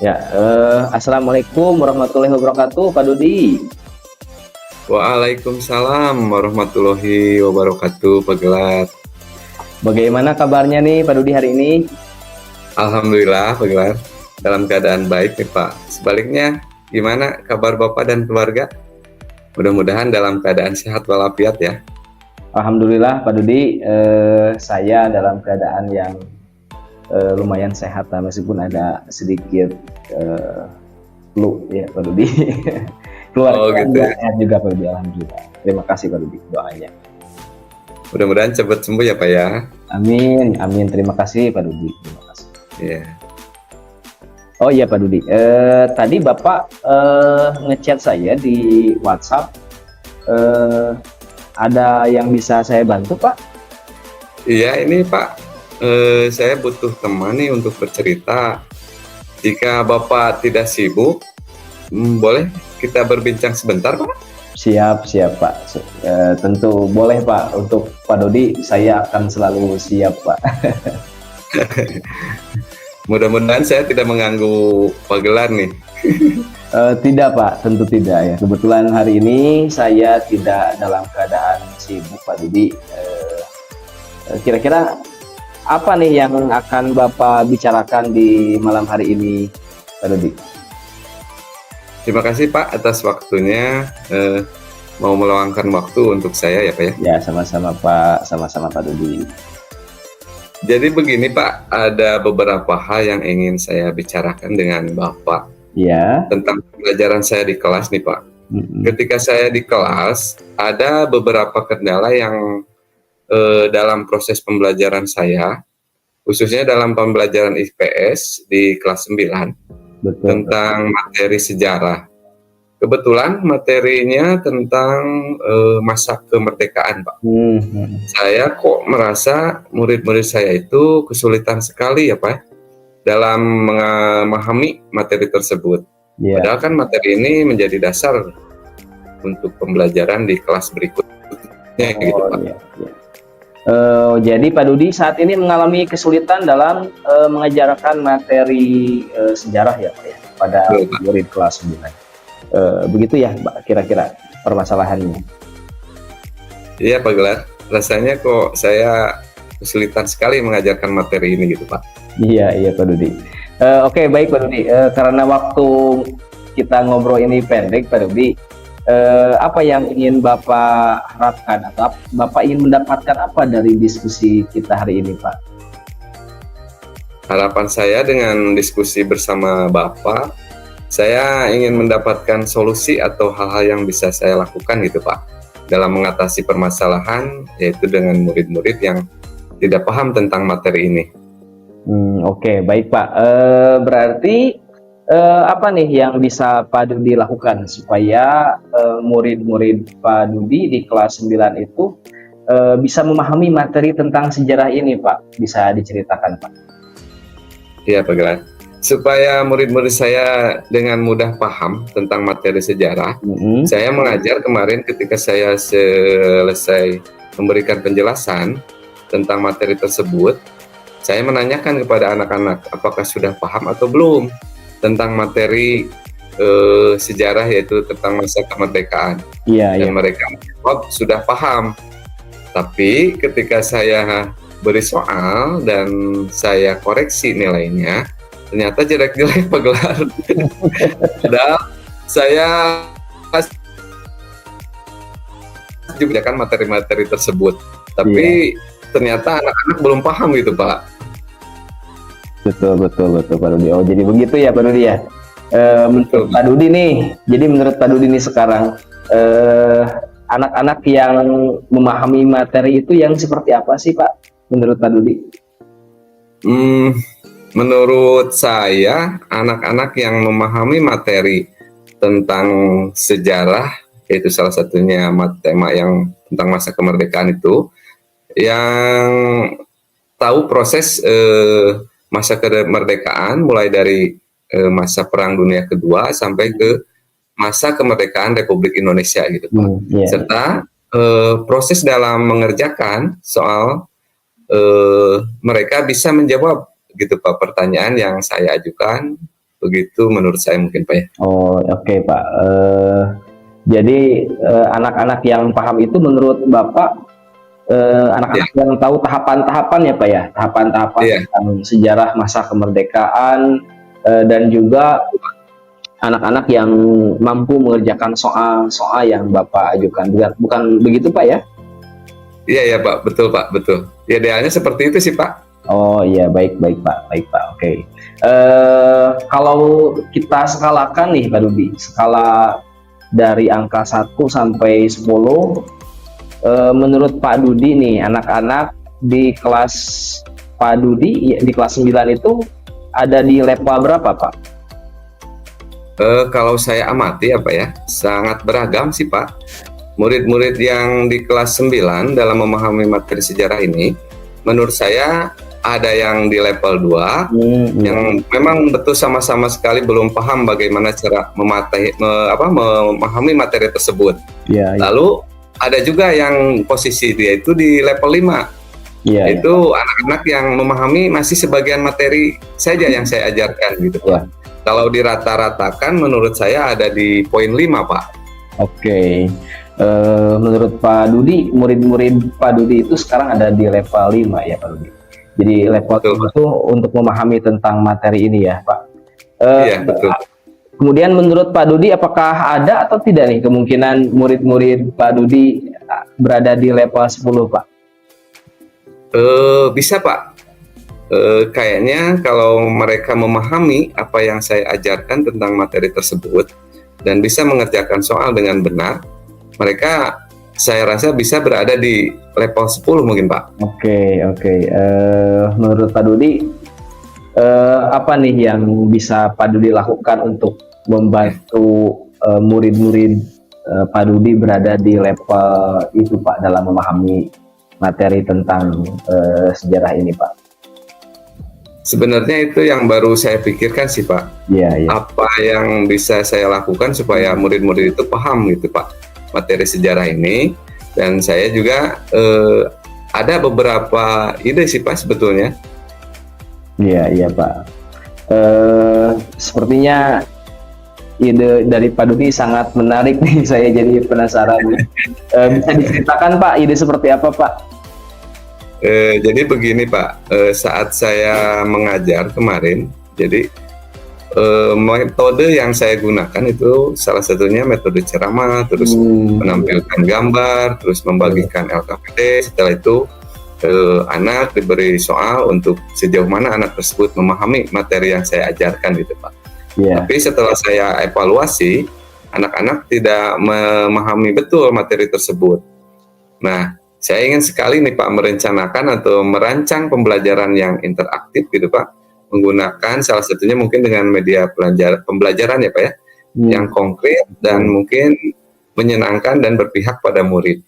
Ya, Assalamualaikum warahmatullahi wabarakatuh, Pak Dudi. Waalaikumsalam warahmatullahi wabarakatuh, Pak Gelar. Bagaimana kabarnya nih, Pak Dudi hari ini? Alhamdulillah, Pak Gelar. Dalam keadaan baik nih, Pak. Sebaliknya, gimana kabar Bapak dan keluarga? Mudah-mudahan dalam keadaan sehat walafiat ya. Alhamdulillah, Pak Dudi, saya dalam keadaan yang lumayan sehat, lah, meskipun ada sedikit flu, ya, Pak Dudi. Keluarga Oh gitu juga ya. sehat juga, Pak Dudi. Alhamdulillah. Terima kasih, Pak Dudi, doanya. Mudah-mudahan cepat sembuh ya, Pak ya. Amin, amin. Terima kasih, Pak Dudi. Terima kasih. Iya. Oh iya, Pak Dudi. Tadi Bapak ngechat saya di WhatsApp. Eh, ada yang bisa saya bantu, Pak? Iya, ini Pak. Saya butuh teman nih untuk bercerita. Jika Bapak tidak sibuk, boleh kita berbincang sebentar, Pak? Siap, siap, Pak. Tentu boleh, Pak. Untuk Pak Dodi, saya akan selalu siap, Pak. Mudah-mudahan saya tidak mengganggu Pak Gelar nih. Tidak, Pak. Tentu tidak ya. Kebetulan hari ini saya tidak dalam keadaan sibuk, Pak Dodi. Kira-kira apa nih yang akan Bapak bicarakan di malam hari ini, Pak Dodi? Terima kasih Pak atas waktunya, mau meluangkan waktu untuk saya ya Pak ya. Ya, sama-sama, Pak. Sama-sama, Pak Dodi. Jadi begini Pak, ada beberapa hal yang ingin saya bicarakan dengan Bapak Ya. tentang pelajaran saya di kelas nih Pak. Mm-mm. Ketika saya di kelas, ada beberapa kendala yang dalam proses pembelajaran saya, khususnya dalam pembelajaran IPS di kelas 9, Betul. tentang materi sejarah. Kebetulan materinya tentang masa kemerdekaan, Pak. Saya kok merasa murid-murid saya itu kesulitan sekali ya, Pak, dalam memahami materi tersebut. Ya. Padahal kan materi ini menjadi dasar untuk pembelajaran di kelas berikutnya, gitu, Pak. Iya, iya. Jadi Pak Dudi saat ini mengalami kesulitan dalam mengajarkan materi sejarah ya, Pak ya, pada Betul, Pak. murid kelas 9. Begitu ya, Pak, kira-kira permasalahannya. Iya, Pak Gelar. Rasanya kok saya kesulitan sekali mengajarkan materi ini gitu, Pak. Iya, iya, Pak Dudi. Oke, baik, Pak Dudi. Karena waktu kita ngobrol ini pendek, Pak Dudi, apa yang ingin Bapak harapkan atau Bapak ingin mendapatkan apa dari diskusi kita hari ini, Pak? Harapan saya dengan diskusi bersama Bapak, saya ingin mendapatkan solusi atau hal-hal yang bisa saya lakukan gitu Pak, dalam mengatasi permasalahan, yaitu dengan murid-murid yang tidak paham tentang materi ini. Oke, baik Pak. Berarti apa nih yang bisa Pak Dudi lakukan supaya murid-murid Pak Dudi di kelas 9 itu bisa memahami materi tentang sejarah ini, Pak? Bisa diceritakan, Pak? Iya Pak Gelar. Supaya murid-murid saya dengan mudah paham tentang materi sejarah, saya mengajar kemarin ketika saya selesai memberikan penjelasan tentang materi tersebut, saya menanyakan kepada anak-anak apakah sudah paham atau belum tentang materi sejarah, yaitu tentang masa kemerdekaan. Iya, Dan iya. mereka menjawab sudah paham. Tapi ketika saya beri soal dan saya koreksi nilainya, ternyata jelek-jelek Pak Gelar. Padahal saya juga kan materi-materi tersebut, tapi ternyata anak-anak belum paham gitu Pak. Betul, Pak Dudi. Oh, jadi begitu ya, Pak Dudi ya. Menurut Pak Dudi nih, jadi menurut Pak Dudi nih sekarang anak-anak yang memahami materi itu yang seperti apa sih, Pak? Menurut Pak Dudi? Menurut saya, anak-anak yang memahami materi tentang sejarah, yaitu salah satunya tema yang tentang masa kemerdekaan itu, yang tahu proses masa kemerdekaan mulai dari masa Perang Dunia Kedua sampai ke masa kemerdekaan Republik Indonesia gitu Pak. Serta proses dalam mengerjakan soal mereka bisa menjawab gitu Pak pertanyaan yang saya ajukan Begitu menurut saya mungkin Pak ya. Oh, oke Pak. Jadi anak-anak yang paham itu menurut Bapak Ya, anak-anak yang tahu tahapan-tahapan ya Pak ya, tahapan-tahapan iya, tentang sejarah masa kemerdekaan dan juga anak-anak yang mampu mengerjakan soal-soal yang Bapak ajukan. Bukan begitu Pak ya? iya ya Pak, betul Pak, betul. Ya, idealnya seperti itu sih Pak. Oh iya, baik baik Pak, baik Pak. Oke. Kalau kita skalakan nih Pak Dudi, skala dari angka 1 sampai 10, menurut Pak Dudi nih, anak-anak di kelas Pak Dudi ya, di kelas 9 itu ada di level berapa Pak? Kalau saya amati apa ya, sangat beragam sih Pak. Murid-murid yang di kelas 9 dalam memahami materi sejarah ini, menurut saya ada yang di level 2, Iya, yang memang betul sama-sama sekali belum paham bagaimana cara memahami materi tersebut. iya, iya, Lalu ada juga yang posisi dia itu di level 5, iya, iya. itu anak-anak yang memahami masih sebagian materi saja yang saya ajarkan gitu Pak. Iya. Kalau dirata-ratakan menurut saya ada di poin 5 Pak. Oke. Menurut Pak Dudi, murid-murid Pak Dudi itu sekarang ada di level 5 ya Pak Dudi. Jadi level Betul 5 Pak. itu untuk memahami tentang materi ini ya Pak. Eh, Iya betul. Kemudian menurut Pak Dudi, apakah ada atau tidak nih kemungkinan murid-murid Pak Dudi berada di level 10 Pak? Bisa Pak. Kayaknya kalau mereka memahami apa yang saya ajarkan tentang materi tersebut dan bisa mengerjakan soal dengan benar, mereka saya rasa bisa berada di level 10 mungkin Pak. Oke, oke. Menurut Pak Dudi, apa nih yang bisa Pak Dudi lakukan untuk membantu murid-murid Pak Dudi berada di level itu Pak dalam memahami materi tentang sejarah ini Pak? Sebenarnya itu yang baru saya pikirkan sih Pak. Iya, iya. Apa yang bisa saya lakukan supaya murid-murid itu paham gitu Pak materi sejarah ini, dan saya juga ada beberapa ide sih Pak sebetulnya. Iya, iya Pak. Sepertinya ide dari Pak Dudi sangat menarik nih, saya jadi penasaran. Bisa diceritakan Pak, ide seperti apa Pak? Jadi begini Pak, saat saya mengajar kemarin, jadi metode yang saya gunakan itu salah satunya metode ceramah, terus menampilkan gambar, terus membagikan LKPD. Setelah itu anak diberi soal untuk sejauh mana anak tersebut memahami materi yang saya ajarkan gitu Pak. Iya. Tapi setelah saya evaluasi, anak-anak tidak memahami betul materi tersebut. Nah, saya ingin sekali nih Pak merencanakan atau merancang pembelajaran yang interaktif gitu Pak, menggunakan salah satunya mungkin dengan media pembelajaran ya Pak ya, yang konkret dan mungkin menyenangkan dan berpihak pada murid.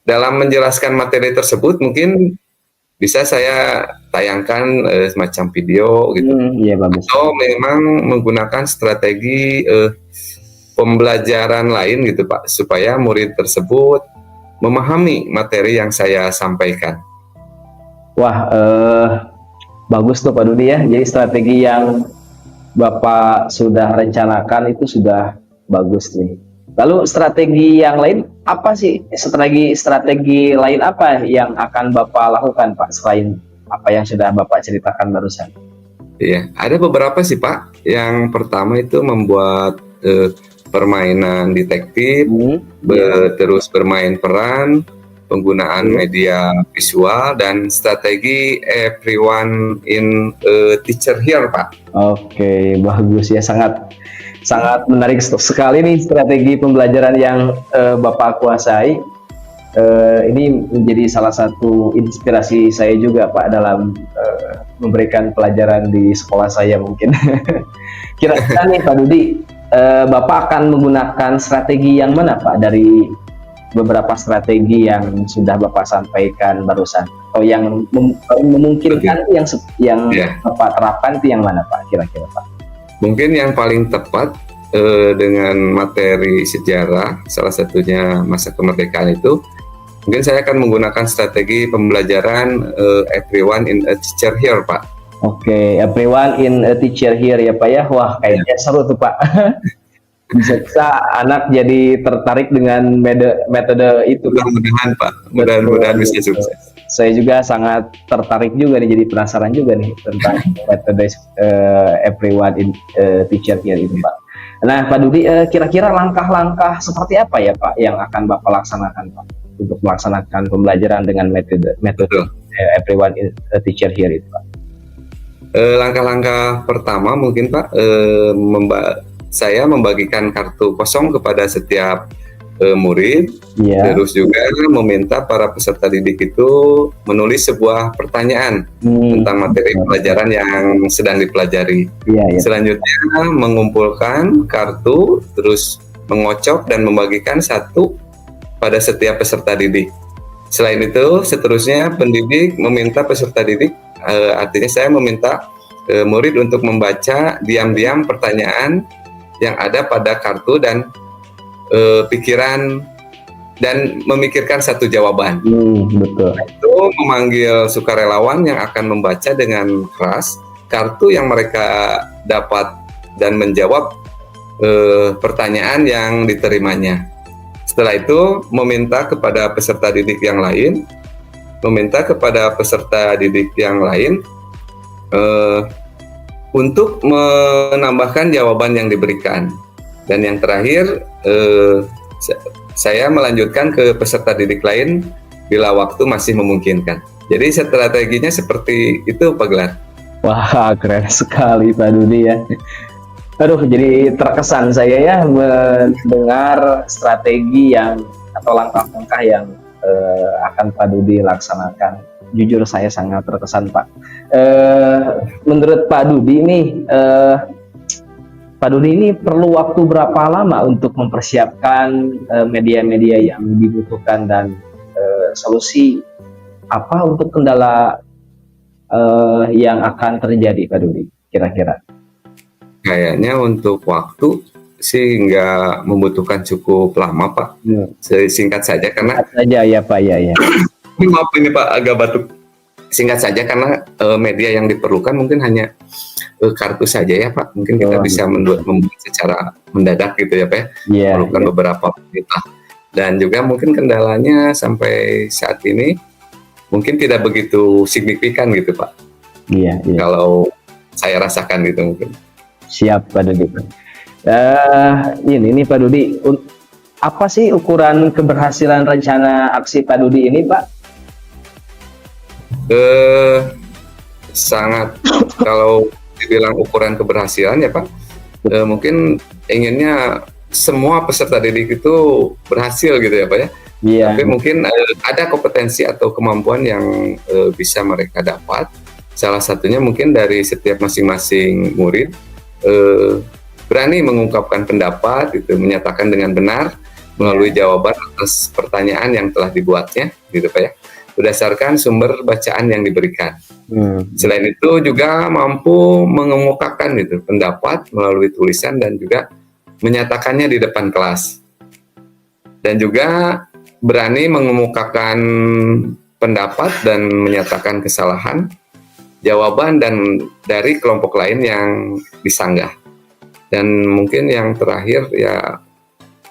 Dalam menjelaskan materi tersebut mungkin bisa saya tayangkan semacam video gitu, Iya bagus. atau memang menggunakan strategi pembelajaran lain gitu Pak, supaya murid tersebut memahami materi yang saya sampaikan. Wah, bagus tuh Pak Dudi ya. Jadi strategi yang Bapak sudah rencanakan itu sudah bagus nih. Lalu strategi yang lain apa sih? Strategi lain apa yang akan Bapak lakukan Pak selain apa yang sudah Bapak ceritakan barusan? Iya, ada beberapa sih Pak. Yang pertama itu membuat permainan detektif, terus bermain peran, penggunaan media visual, dan strategi everyone in teacher here Pak. Oke, bagus ya, sangat menarik sekali nih strategi pembelajaran yang Bapak kuasai. Ini menjadi salah satu inspirasi saya juga Pak dalam memberikan pelajaran di sekolah saya mungkin. Kira-kira nih Pak Dudi, Bapak akan menggunakan strategi yang mana Pak dari beberapa strategi yang sudah Bapak sampaikan barusan, atau yang memungkinkan yang Bapak terapkan itu yang mana Pak kira-kira Pak? Mungkin yang paling tepat dengan materi sejarah, salah satunya masa kemerdekaan itu, mungkin saya akan menggunakan strategi pembelajaran everyone in a teacher here Pak. Oke, everyone in a teacher here ya Pak ya. Wah, Ya, kayaknya seru tuh Pak. Bisa-bisa anak jadi tertarik dengan metode itu Pak. mudah-mudahan Pak, Betul, mudah-mudahan bisa betul. sukses. Saya juga sangat tertarik juga nih, jadi penasaran juga nih tentang metode everyone in teacher here itu Pak. Nah, Pak Dudi, kira-kira langkah-langkah seperti apa ya Pak yang akan Bapak laksanakan Pak untuk melaksanakan pembelajaran dengan metode metode Betul. everyone in teacher here itu Pak? Langkah-langkah pertama mungkin Pak, saya membagikan kartu kosong kepada setiap murid, Iya. terus juga meminta para peserta didik itu menulis sebuah pertanyaan tentang materi betul. pelajaran yang sedang dipelajari. Iya, iya. Selanjutnya mengumpulkan kartu, terus mengocok dan membagikan satu pada setiap peserta didik. Selain itu, seterusnya pendidik meminta peserta didik, artinya saya meminta murid untuk membaca diam-diam pertanyaan yang ada pada kartu dan pikiran dan memikirkan satu jawaban. Betul. Itu memanggil sukarelawan yang akan membaca dengan keras kartu yang mereka dapat dan menjawab pertanyaan yang diterimanya. Setelah itu meminta kepada peserta didik yang lain, untuk menambahkan jawaban yang diberikan. Dan yang terakhir, saya melanjutkan ke peserta didik lain bila waktu masih memungkinkan. Jadi strateginya seperti itu Pak Gelar. Wah, keren sekali Pak Dudi ya. Aduh, jadi terkesan saya ya mendengar strategi yang atau langkah-langkah yang akan Pak Dudi laksanakan. Jujur saya sangat terkesan Pak. Menurut Pak Dudi nih, Pak Dudi ini perlu waktu berapa lama untuk mempersiapkan media-media yang dibutuhkan dan solusi apa untuk kendala yang akan terjadi Pak Dudi kira-kira? Kayaknya untuk waktu sih nggak membutuhkan cukup lama Pak. Singkat saja karena saja ya Pak ya. Maaf ini Pak agak batuk. Singkat saja karena media yang diperlukan mungkin hanya kartu saja ya Pak. Mungkin kita bisa membuat secara mendadak gitu ya Pak. Memerlukan beberapa menit lah. Dan juga mungkin kendalanya sampai saat ini mungkin tidak begitu signifikan gitu Pak. Iya. Kalau saya rasakan gitu mungkin. Siap Pak Dudi. Ini Pak Dudi, apa sih ukuran keberhasilan rencana aksi Pak Dudi ini Pak? Sangat kalau dibilang ukuran keberhasilan ya Pak, mungkin inginnya semua peserta didik itu berhasil gitu ya Pak ya. Iya. Tapi mungkin ada kompetensi atau kemampuan yang bisa mereka dapat. Salah satunya mungkin dari setiap masing-masing murid berani mengungkapkan pendapat, itu menyatakan dengan benar melalui jawaban atas pertanyaan yang telah dibuatnya, gitu Pak ya, berdasarkan sumber bacaan yang diberikan. Selain itu juga mampu mengemukakan gitu pendapat melalui tulisan dan juga menyatakannya di depan kelas. Dan juga berani mengemukakan pendapat dan menyatakan kesalahan, jawaban dan dari kelompok lain yang disanggah. Dan mungkin yang terakhir ya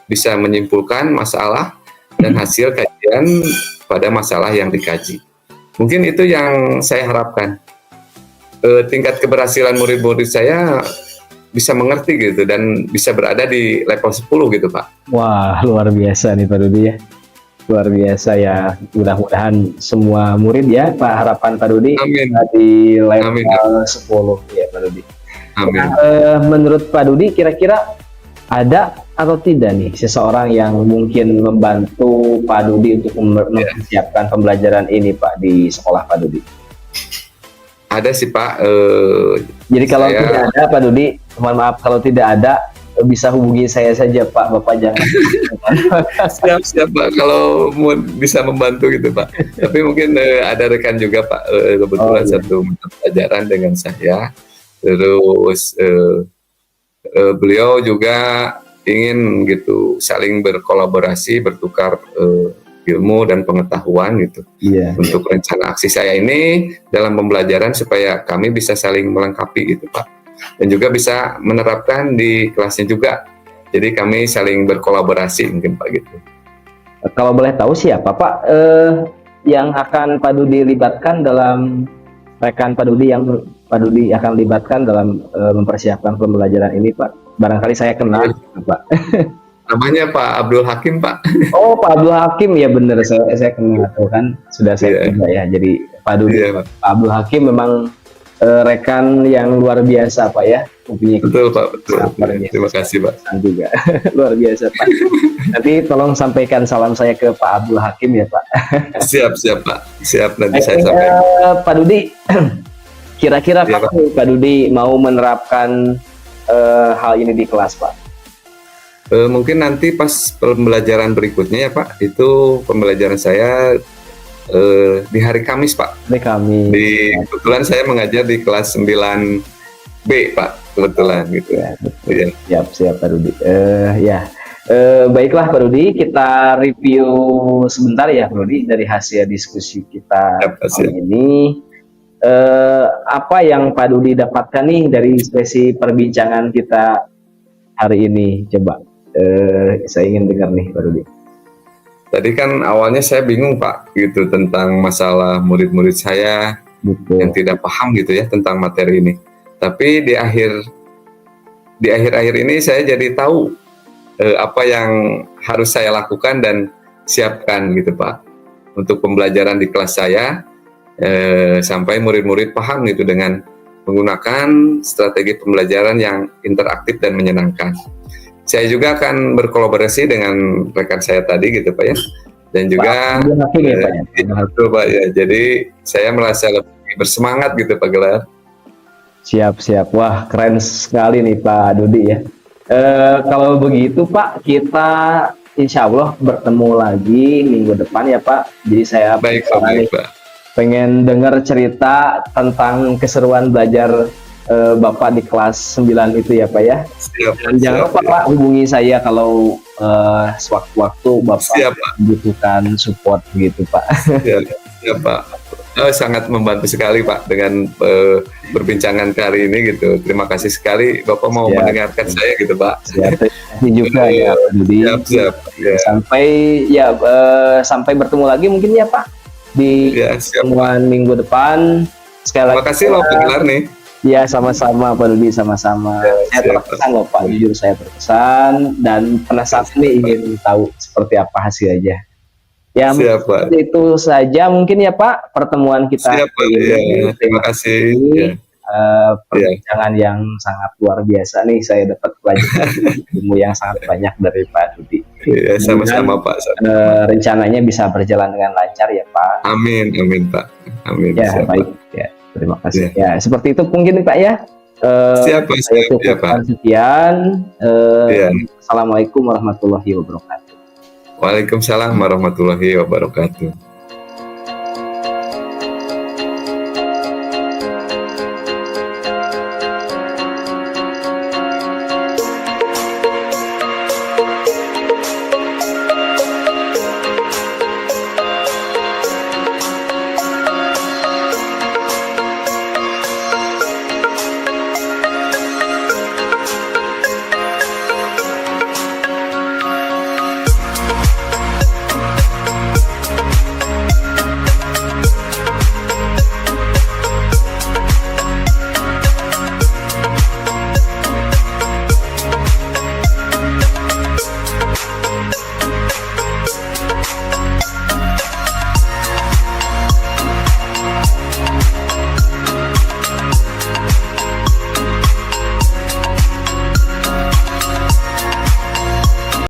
bisa menyimpulkan masalah dan hasil kajian pada masalah yang dikaji. Mungkin itu yang saya harapkan. Tingkat keberhasilan murid-murid saya bisa mengerti gitu dan bisa berada di level 10 gitu Pak. Wah, luar biasa nih Pak Dudi ya. Luar biasa ya, mudah-mudahan semua murid ya Pak, harapan Pak Dudi di level 10 ya Pak Dudi. Menurut Pak Dudi kira-kira ada atau tidak nih seseorang yang mungkin membantu Pak Dudi untuk mempersiapkan pembelajaran ini Pak di sekolah Pak Dudi? Ada sih Pak. Jadi kalau tidak ada Pak Dudi, mohon maaf kalau tidak ada, bisa hubungi saya saja Pak, Bapak jangan. Siap Pak, kalau mau bisa membantu gitu Pak. Tapi mungkin ada rekan juga Pak, kebetulan satu pelajaran dengan saya. Terus beliau juga ingin gitu saling berkolaborasi, bertukar ilmu dan pengetahuan gitu. Iya. Untuk rencana aksi saya ini dalam pembelajaran supaya kami bisa saling melengkapi gitu Pak. Dan juga bisa menerapkan di kelasnya juga. Jadi kami saling berkolaborasi mungkin Pak gitu. Kalau boleh tahu siapa Pak yang akan Pak Dudi libatkan dalam rekan Pak Dudi yang Pak Dudi akan libatkan dalam mempersiapkan pembelajaran ini Pak? Barangkali saya kenal Pak. Namanya Pak Abdul Hakim Pak. Oh, Pak Abdul Hakim ya, benar, saya kenal tuh kan, sudah saya Iya. coba ya. Jadi Pak Dudi, Iya, Pak. Pak Abdul Hakim memang rekan yang luar biasa Pak ya, mempunyai Betul Pak, betul. sangat luar biasa. Terima kasih Pak. Juga luar biasa Pak. Nanti tolong sampaikan salam saya ke Pak Abdul Hakim ya Pak. Siap Pak. Siap, nanti saya sampaikan. Pak Dudi, kira-kira Iya, Pak. kapan Pak Dudi mau menerapkan hal ini di kelas Pak? Mungkin nanti pas pembelajaran berikutnya ya Pak, itu pembelajaran saya di hari Kamis Pak. Ini kami. Kebetulan saya mengajar di kelas 9B Pak, kebetulan gitu. Ya, betul. Iya. Siap Pak Dudi. Baiklah Pak Dudi, kita review sebentar ya Pak Dudi dari hasil diskusi kita kali ini. Apa yang Pak Dudi dapatkan nih dari sesi perbincangan kita hari ini? Coba saya ingin dengar nih Pak Dudi. Tadi kan awalnya saya bingung Pak gitu tentang masalah murid-murid saya yang tidak paham gitu ya tentang materi ini. Tapi di akhir-akhir ini saya jadi tahu apa yang harus saya lakukan dan siapkan gitu Pak untuk pembelajaran di kelas saya sampai murid-murid paham gitu dengan menggunakan strategi pembelajaran yang interaktif dan menyenangkan. Saya juga akan berkolaborasi dengan rekan saya tadi gitu Pak ya, dan juga betul Pak ya. Jadi saya merasa lebih bersemangat gitu Pak Gelar. Siap. Wah, keren sekali nih Pak Dudi ya. Kalau begitu Pak, kita insya Allah bertemu lagi minggu depan ya Pak. Jadi saya Baik, Pak. Pengen dengar cerita tentang keseruan belajar Bapak di kelas 9 itu ya Pak ya. Dan jangan lupa Pak hubungi saya kalau sewaktu-waktu Bapak membutuhkan support gitu Pak. Siap Pak. Sangat membantu sekali Pak dengan perbincangan kali ini gitu. Terima kasih sekali Bapak mau mendengarkan saya gitu Pak. Terima kasih juga ya Pak Dudi. Siap. Sampai bertemu lagi mungkin ya Pak di pertemuan minggu depan. Sekali lagi. Terima kasih loh Pak Gelar nih. Ya, sama-sama Pak Dudi, sama-sama. Saya terkesan loh Pak, jujur saya terkesan dan penasaran nih ingin tahu seperti apa hasilnya. Ya, itu saja mungkin ya Pak pertemuan kita. Siap, Pak. Terima kasih. Perbincangan yang sangat luar biasa nih, saya dapat pelajaran ilmu yang sangat banyak dari Pak Dudi. Iya, sama-sama Pak. Rencananya bisa berjalan dengan lancar ya Pak. Amin Pak. Amin. Ya, baik. Ya. Terima kasih. Ya, seperti itu mungkin Pak ya. Siap Pak. Sekian. Assalamualaikum warahmatullahi wabarakatuh. Waalaikumsalam warahmatullahi wabarakatuh.